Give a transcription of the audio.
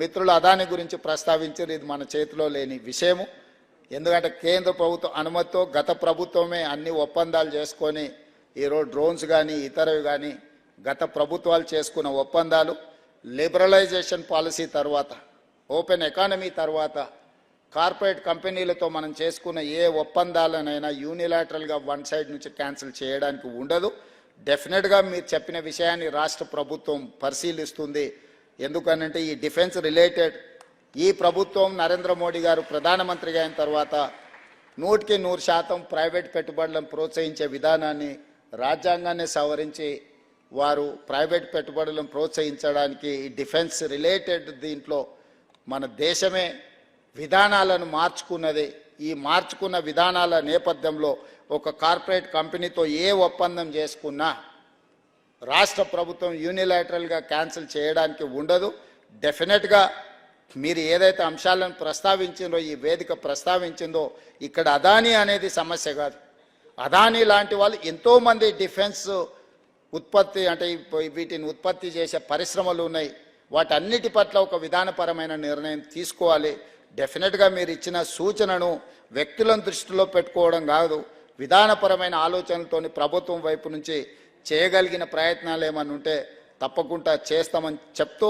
మిత్రులు అదాని గురించి ప్రస్తావించారు. ఇది మన చేతిలో లేని విషయము. ఎందుకంటే కేంద్ర ప్రభుత్వం అనుమతితో గత ప్రభుత్వమే అన్ని ఒప్పందాలు చేసుకొని ఈరోజు డ్రోన్స్ కానీ ఇతరవి కానీ గత ప్రభుత్వాలు చేసుకున్న ఒప్పందాలు లిబరలైజేషన్ పాలసీ తర్వాత ఓపెన్ ఎకానమీ తర్వాత కార్పొరేట్ కంపెనీలతో మనం చేసుకున్న ఏ ఒప్పందాలనైనా యూనిలాటరల్గా వన్ సైడ్ నుంచి క్యాన్సిల్ చేయడానికి ఉండదు. డెఫినెట్గా మీరు చెప్పిన విషయాన్ని రాష్ట్ర ప్రభుత్వం పరిశీలిస్తుంది. ఎందుకనంటే ఈ డిఫెన్స్ రిలేటెడ్ ఈ ప్రభుత్వం నరేంద్ర మోడీ గారు ప్రధానమంత్రిగా అయిన తర్వాత 100% ప్రైవేట్ పెట్టుబడులను ప్రోత్సహించే విధానాన్ని రాజ్యాంగాన్ని సవరించి వారు ప్రైవేట్ పెట్టుబడులను ప్రోత్సహించడానికి ఈ డిఫెన్స్ రిలేటెడ్ దీంట్లో మన దేశమే విధానాలను మార్చుకున్నది. ఈ మార్చుకున్న విధానాల నేపథ్యంలో ఒక కార్పొరేట్ కంపెనీతో ఏ ఒప్పందం చేసుకున్నా రాష్ట్ర ప్రభుత్వం యూనిలాటరల్గా క్యాన్సిల్ చేయడానికి ఉండదు. డెఫినెట్గా మీరు ఏదైతే అంశాలను ప్రస్తావించిందో ఈ వేదిక ప్రస్తావించిందో ఇక్కడ అదానీ అనేది సమస్య కాదు. అదానీ లాంటి వాళ్ళు ఎంతోమంది డిఫెన్స్ ఉత్పత్తి అంటే వీటిని ఉత్పత్తి చేసే పరిశ్రమలు ఉన్నాయి. వాటన్నిటి పట్ల ఒక విధానపరమైన నిర్ణయం తీసుకోవాలి. డెఫినెట్గా మీరు ఇచ్చిన సూచనను వ్యక్తులను దృష్టిలో పెట్టుకోవడం కాదు, విధానపరమైన ఆలోచనలతోని ప్రభుత్వం వైపు నుంచి చేయగలిగిన ప్రయత్నాలు ఏమన్నా ఉంటే తప్పకుండా చేస్తామని చెప్తూ